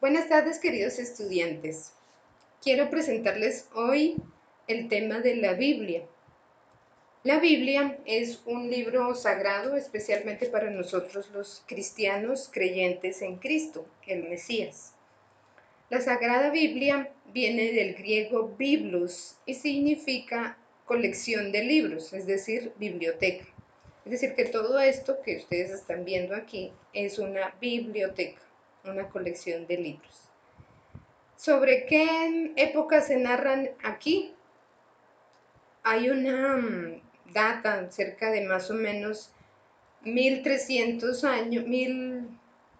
Buenas tardes, queridos estudiantes. Quiero presentarles hoy el tema de la Biblia. La Biblia es un libro sagrado, especialmente para nosotros los cristianos creyentes en Cristo, el Mesías. La Sagrada Biblia viene del griego biblos y significa colección de libros, es decir, biblioteca. Es decir, que todo esto que ustedes están viendo aquí es una biblioteca, una colección de libros. ¿Sobre qué épocas se narran aquí? Hay una data cerca de más o menos 1300 años,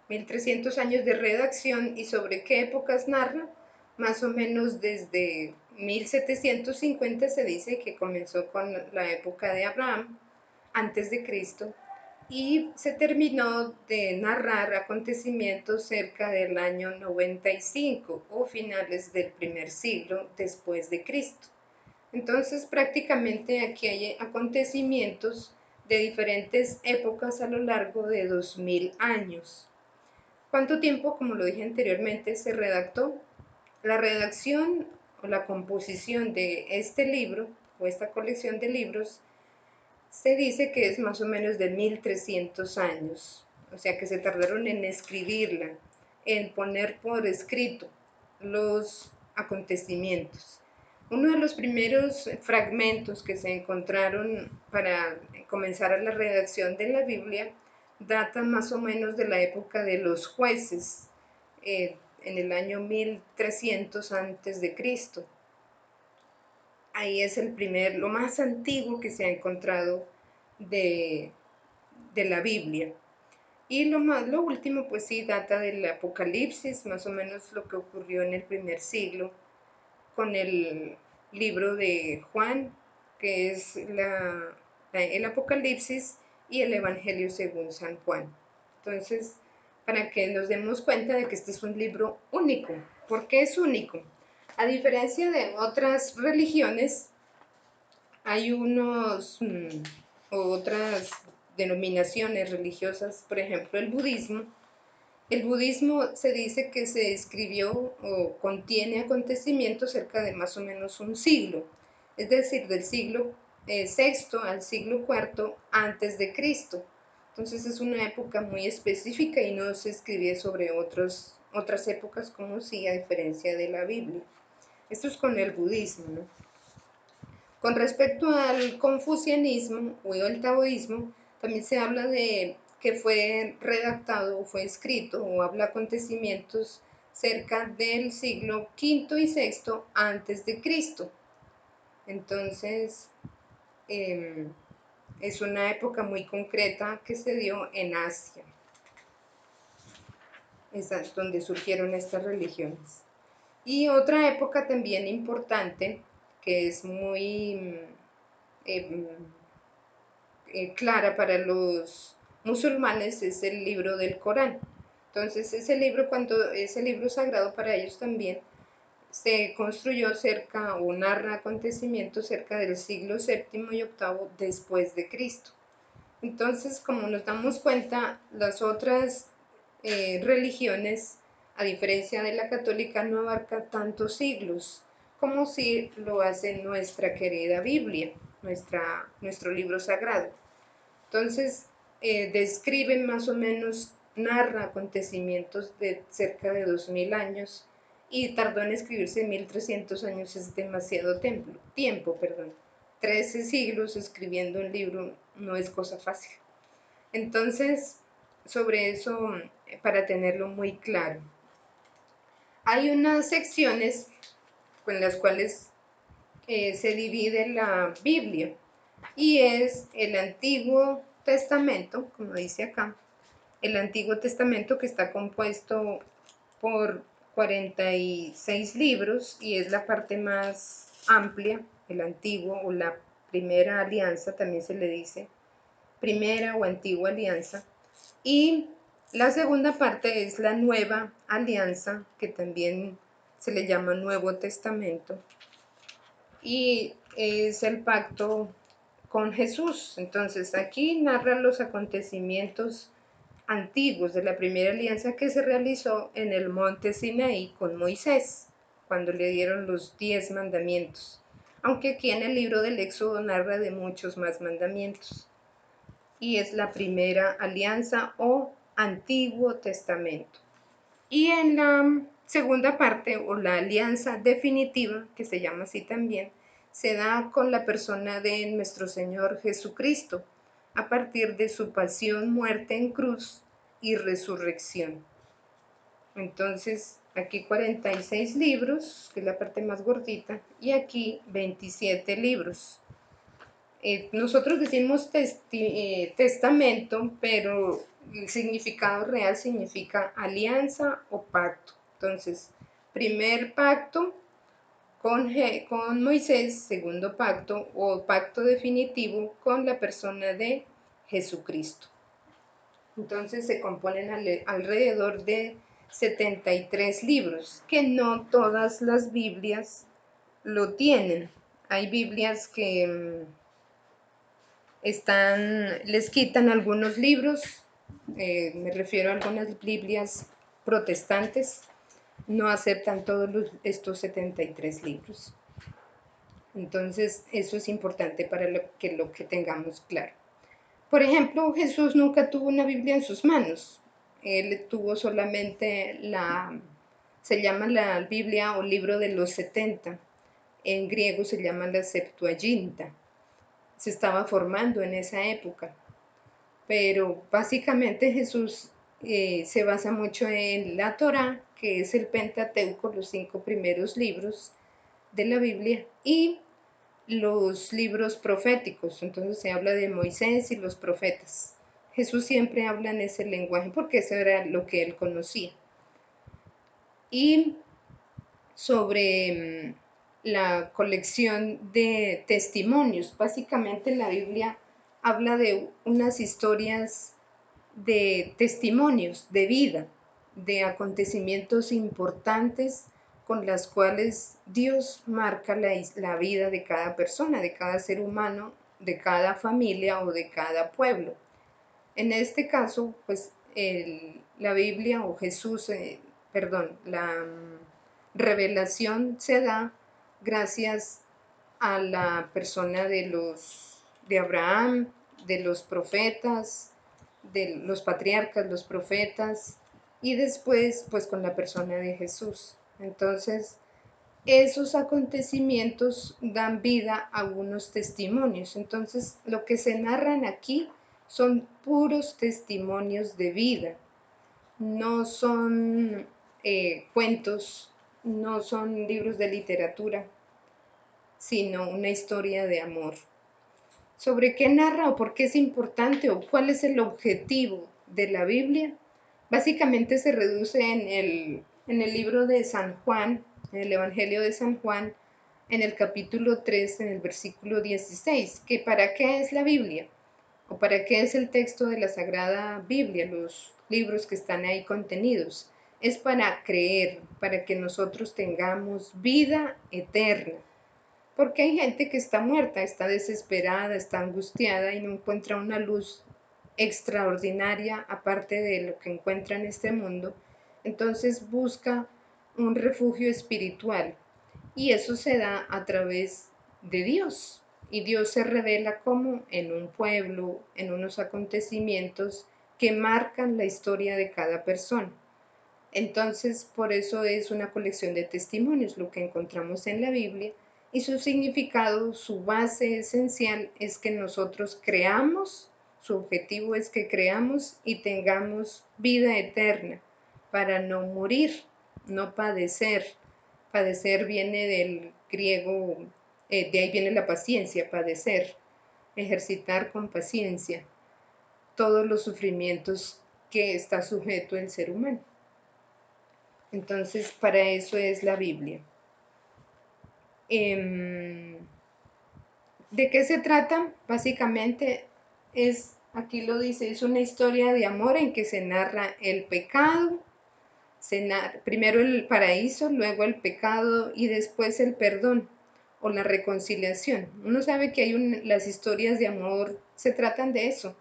1300 años de redacción. ¿Y sobre qué épocas narra? Más o menos desde 1750 se dice que comenzó con la época de Abraham, antes de Cristo, y se terminó de narrar acontecimientos cerca del año 95 o finales del primer siglo después de Cristo. Entonces prácticamente aquí hay acontecimientos de diferentes épocas a lo largo de 2000 años. ¿Cuánto tiempo, como lo dije anteriormente, se redactó? La redacción o la composición de este libro o esta colección de libros se dice que es más o menos de 1300 años, o sea que se tardaron en escribirla, en poner por escrito los acontecimientos. Uno de los primeros fragmentos que se encontraron para comenzar la redacción de la Biblia data más o menos de la época de los jueces, en el año 1300 antes de Cristo. Ahí es lo más antiguo que se ha encontrado de, de la Biblia. Y lo último, pues sí, data del Apocalipsis, más o menos lo que ocurrió en el primer siglo, con el libro de Juan, que es el Apocalipsis, y el Evangelio según San Juan. Entonces, para que nos demos cuenta de que este es un libro único. ¿Por qué es único? A diferencia de otras religiones, hay otras denominaciones religiosas, por ejemplo el budismo. El budismo se dice que se escribió o contiene acontecimientos cerca de más o menos un siglo, es decir, del siglo sexto al siglo cuarto antes de Cristo. Entonces es una época muy específica y no se escribe sobre otras épocas como sí, a diferencia de la Biblia. Esto es con el budismo, ¿no? Con respecto al confucianismo o el taoísmo, también se habla de que fue redactado o fue escrito o habla acontecimientos cerca del siglo quinto y sexto antes de Cristo. Entonces, eh, es una época muy concreta que se dio en Asia. Es donde surgieron estas religiones. Y otra época también importante, que es muy eh, clara para los musulmanes, es el libro del Corán. Entonces ese libro sagrado para ellos también se construyó cerca o narra acontecimientos cerca del siglo séptimo y octavo después de Cristo. Entonces, como nos damos cuenta, las otras religiones, a diferencia de la católica, no abarca tantos siglos como si lo hace nuestra querida Biblia, nuestro libro sagrado. Entonces, describe más o menos, narra acontecimientos de cerca de 2000 años y tardó en escribirse 1300 años, es demasiado tiempo. 13 siglos escribiendo un libro no es cosa fácil. Entonces, sobre eso, para tenerlo muy claro, hay unas secciones con las cuales se divide la Biblia y es el Antiguo Testamento, como dice acá, el Antiguo Testamento que está compuesto por 46 libros y es la parte más amplia, el Antiguo o la Primera Alianza también se le dice, Primera o Antigua Alianza, y la segunda parte es la Nueva Alianza, que también se le llama Nuevo Testamento, y es el pacto con Jesús. Entonces aquí narra los acontecimientos antiguos de la primera alianza que se realizó en el monte Sinaí con Moisés, cuando le dieron los 10 mandamientos, aunque aquí en el libro del Éxodo narra de muchos más mandamientos. Y es la primera alianza o Antiguo Testamento. Y en la segunda parte, o la alianza definitiva, que se llama así también, se da con la persona de nuestro Señor Jesucristo, a partir de su pasión, muerte en cruz y resurrección. Entonces, aquí 46 libros, que es la parte más gordita, y aquí 27 libros. Nosotros decimos testamento, pero el significado real significa alianza o pacto. Entonces, primer pacto con Moisés, segundo pacto o pacto definitivo con la persona de Jesucristo. Entonces se componen alrededor de 73 libros, que no todas las Biblias lo tienen. Hay Biblias que les quitan algunos libros, me refiero a algunas Biblias protestantes, no aceptan todos estos 73 libros. Entonces, eso es importante para lo que tengamos claro. Por ejemplo, Jesús nunca tuvo una Biblia en sus manos. Él tuvo solamente se llama la Biblia o libro de los 70. En griego se llama la Septuaginta. Se estaba formando en esa época. Pero básicamente Jesús se basa mucho en la Torá, que es el Pentateuco, los 5 primeros libros de la Biblia, y los libros proféticos. Entonces se habla de Moisés y los profetas. Jesús siempre habla en ese lenguaje porque eso era lo que él conocía. Y sobre la colección de testimonios, básicamente la Biblia habla de unas historias de testimonios de vida, de acontecimientos importantes con las cuales Dios marca la vida de cada persona, de cada ser humano, de cada familia o de cada pueblo. En este caso, pues la Biblia o Jesús, perdón, la revelación se da gracias a la persona de Abraham, de los profetas, de los patriarcas, los profetas, y después pues con la persona de Jesús. Entonces, esos acontecimientos dan vida a unos testimonios. Entonces, lo que se narran aquí son puros testimonios de vida, no son cuentos, no son libros de literatura, sino una historia de amor. ¿Sobre qué narra o por qué es importante o cuál es el objetivo de la Biblia? Básicamente se reduce en el libro de San Juan, en el Evangelio de San Juan, en el capítulo 3, en el versículo 16, que para qué es la Biblia o para qué es el texto de la Sagrada Biblia, los libros que están ahí contenidos. Es para creer, para que nosotros tengamos vida eterna. Porque hay gente que está muerta, está desesperada, está angustiada y no encuentra una luz extraordinaria aparte de lo que encuentra en este mundo. Entonces busca un refugio espiritual y eso se da a través de Dios. Y Dios se revela como en un pueblo, en unos acontecimientos que marcan la historia de cada persona. Entonces, por eso es una colección de testimonios, lo que encontramos en la Biblia, y su significado, su base esencial es que nosotros creamos, su objetivo es que creamos y tengamos vida eterna para no morir, no padecer. Padecer viene del griego, de ahí viene la paciencia, padecer, ejercitar con paciencia todos los sufrimientos que está sujeto el ser humano. Entonces, para eso es la Biblia. ¿De qué se trata? Básicamente aquí lo dice, es una historia de amor en que se narra el pecado, primero el paraíso, luego el pecado y después el perdón o la reconciliación. Uno sabe que las historias de amor se tratan de eso,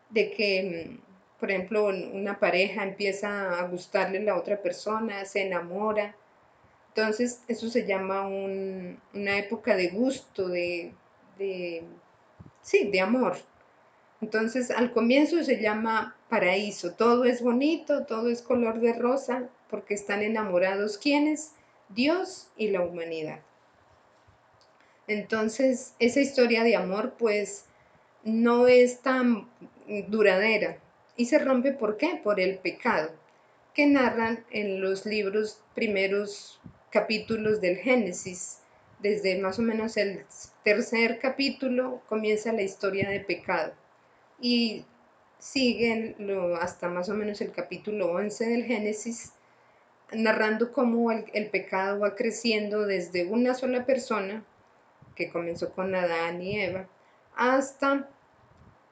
de que por ejemplo, una pareja empieza a gustarle la otra persona, se enamora. Entonces, eso se llama una época de gusto, de, sí, de amor. Entonces, al comienzo se llama paraíso. Todo es bonito, todo es color de rosa, porque están enamorados. ¿Quiénes? Dios y la humanidad. Entonces, esa historia de amor, pues, no es tan duradera. Y se rompe, ¿por qué? Por el pecado, que narran en los libros primeros capítulos del Génesis. Desde más o menos el tercer capítulo comienza la historia de pecado y siguen hasta más o menos el capítulo 11 del Génesis, narrando cómo el pecado va creciendo desde una sola persona, que comenzó con Adán y Eva, hasta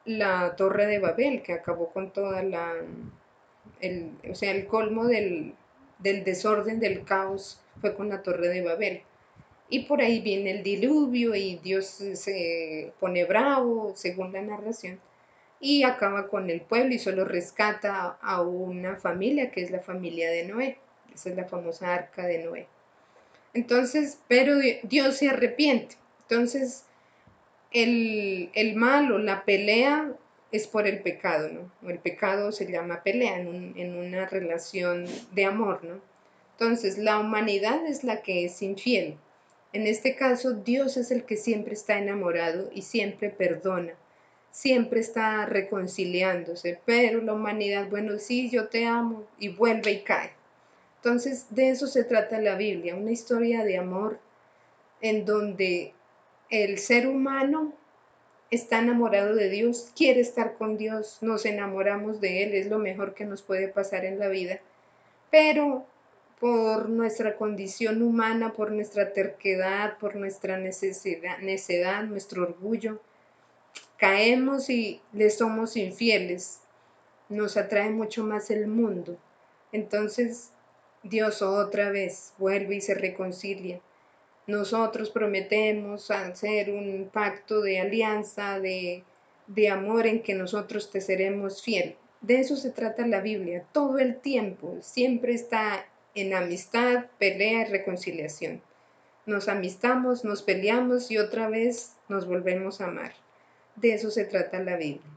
la Torre de Babel, que acabó con toda o sea, el colmo del desorden, del caos, fue con la Torre de Babel. Y por ahí viene el diluvio y Dios se pone bravo, según la narración, y acaba con el pueblo y solo rescata a una familia, que es la familia de Noé. Esa es la famosa arca de Noé. Entonces, pero Dios se arrepiente. Entonces, el mal o la pelea es por el pecado, ¿no? El pecado se llama pelea en una relación de amor, ¿no? Entonces, la humanidad es la que es infiel. En este caso, Dios es el que siempre está enamorado y siempre perdona, siempre está reconciliándose, pero la humanidad, bueno, sí, yo te amo, y vuelve y cae. Entonces, de eso se trata la Biblia, una historia de amor en donde el ser humano está enamorado de Dios, quiere estar con Dios, nos enamoramos de Él, es lo mejor que nos puede pasar en la vida, pero por nuestra condición humana, por nuestra terquedad, por nuestra necedad, nuestro orgullo, caemos y le somos infieles, nos atrae mucho más el mundo. Entonces Dios otra vez vuelve y se reconcilia. Nosotros prometemos hacer un pacto de alianza, de amor en que nosotros te seremos fiel. De eso se trata la Biblia, todo el tiempo, siempre está en amistad, pelea y reconciliación. Nos amistamos, nos peleamos y otra vez nos volvemos a amar. De eso se trata la Biblia.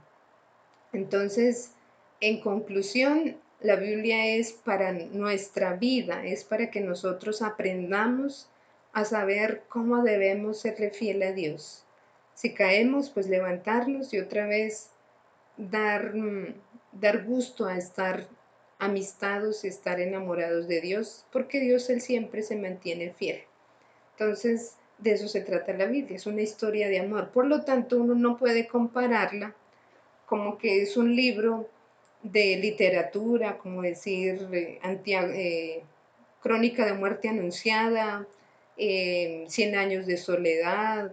Entonces, en conclusión, la Biblia es para nuestra vida, es para que nosotros aprendamos a saber cómo debemos serle fiel a Dios. Si caemos, pues levantarnos y otra vez dar, dar gusto a estar amistados y estar enamorados de Dios, porque Dios Él siempre se mantiene fiel. Entonces, de eso se trata la Biblia, es una historia de amor. Por lo tanto, uno no puede compararla como que es un libro de literatura, como decir, Crónica de muerte anunciada, Cien años de soledad,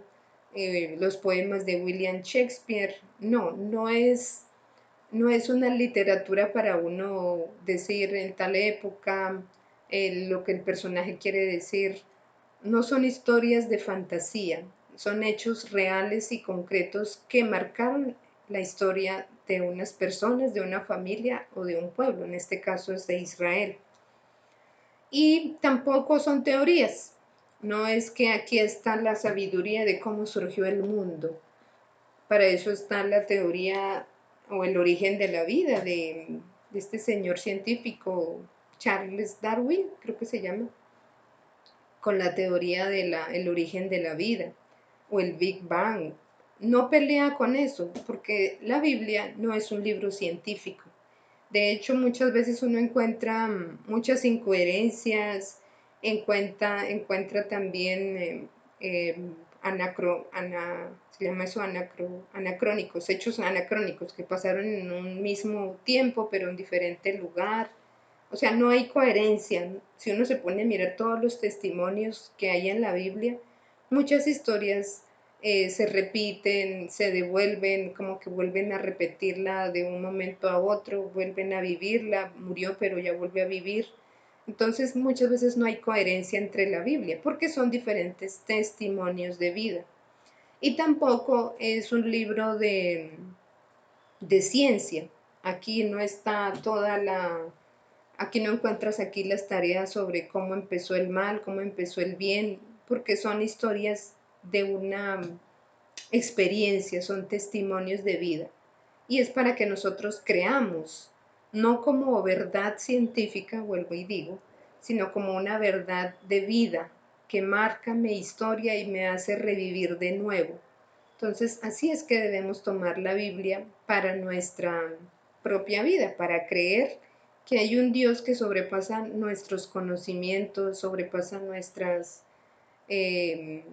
los poemas de William Shakespeare. No, no es una literatura para uno decir en tal época lo que el personaje quiere decir. No son historias de fantasía, son hechos reales y concretos que marcaron la historia de unas personas, de una familia o de un pueblo, en este caso es de Israel. Y tampoco son teorías, no es que aquí está la sabiduría de cómo surgió el mundo. Para eso está la teoría o el origen de la vida de este señor científico Charles Darwin, creo que se llama, con la teoría del origen de la vida o el Big Bang. No pelea con eso, porque la Biblia no es un libro científico. De hecho, muchas veces uno encuentra muchas incoherencias, encuentra también eh, se llama eso anacrónicos, hechos anacrónicos que pasaron en un mismo tiempo, pero en diferente lugar. O sea, no hay coherencia. Si uno se pone a mirar todos los testimonios que hay en la Biblia, muchas historias se repiten, se devuelven, como que vuelven a repetirla de un momento a otro, vuelven a vivirla, murió pero ya vuelve a vivir. Entonces muchas veces no hay coherencia entre la Biblia porque son diferentes testimonios de vida. Y tampoco es un libro de ciencia, Aquí no está aquí no encuentras aquí las tareas sobre cómo empezó el mal, cómo empezó el bien, porque son historias de una experiencia, son testimonios de vida. Y es para que nosotros creamos, no como verdad científica, vuelvo y digo, sino como una verdad de vida que marca mi historia y me hace revivir de nuevo. Entonces, así es que debemos tomar la Biblia para nuestra propia vida, para creer que hay un Dios que sobrepasa nuestros conocimientos, sobrepasa nuestras eh,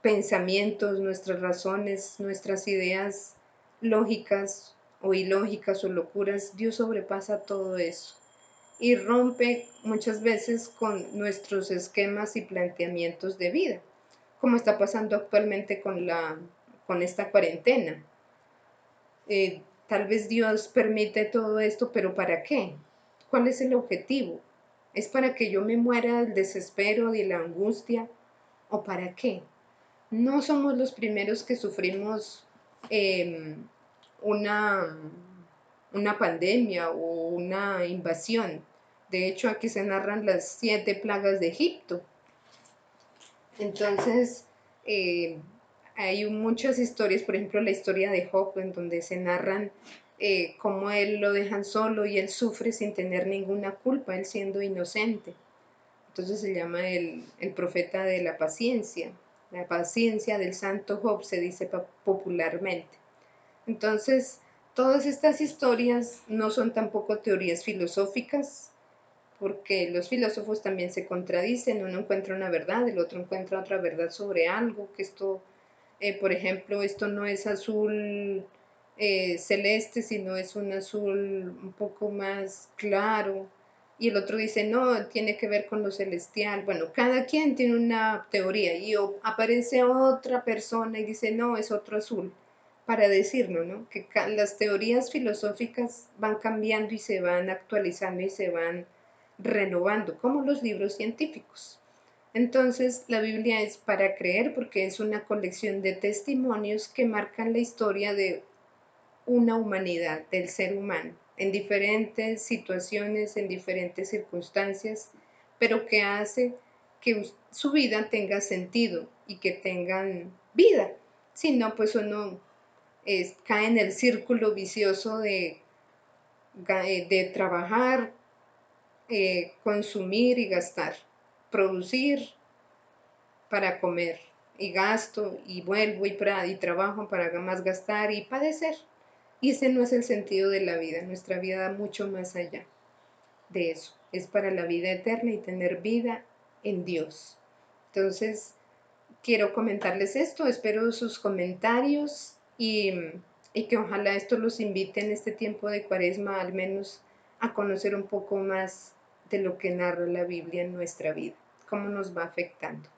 pensamientos, nuestras razones, nuestras ideas lógicas o ilógicas o locuras. Dios sobrepasa todo eso y rompe muchas veces con nuestros esquemas y planteamientos de vida, como está pasando actualmente con esta cuarentena. Tal vez Dios permite todo esto, pero ¿para qué? ¿Cuál es el objetivo? ¿Es para que yo me muera del desespero, de la angustia? ¿O para qué? No somos los primeros que sufrimos eh, una, una pandemia o una invasión. De hecho, aquí se narran las 7 plagas de Egipto. Entonces, eh, hay muchas historias, por ejemplo, la historia de Job, en donde se narran cómo él lo dejan solo y él sufre sin tener ninguna culpa, él siendo inocente. Entonces se llama el profeta de la paciencia del santo Job, se dice popularmente. Entonces, todas estas historias no son tampoco teorías filosóficas, porque los filósofos también se contradicen, uno encuentra una verdad, el otro encuentra otra verdad sobre algo, que esto, por ejemplo, esto no es azul celeste, sino es un azul un poco más claro, y el otro dice, no, tiene que ver con lo celestial. Bueno, cada quien tiene una teoría y aparece otra persona y dice, no, es otro azul, para decirlo, ¿no? Que las teorías filosóficas van cambiando y se van actualizando y se van renovando, como los libros científicos. Entonces, la Biblia es para creer porque es una colección de testimonios que marcan la historia de una humanidad, del ser humano, en diferentes situaciones, en diferentes circunstancias, pero que hace que su vida tenga sentido y que tengan vida. Si no, pues uno cae en el círculo vicioso de trabajar, consumir y gastar, producir para comer y gasto y vuelvo y trabajo para más gastar y padecer. Y ese no es el sentido de la vida. Nuestra vida da mucho más allá de eso. Es para la vida eterna y tener vida en Dios. Entonces, quiero comentarles esto. Espero sus comentarios y que ojalá esto los invite en este tiempo de Cuaresma al menos a conocer un poco más de lo que narra la Biblia en nuestra vida, cómo nos va afectando.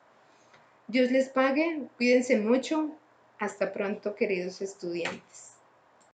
Dios les pague, cuídense mucho. Hasta pronto, queridos estudiantes.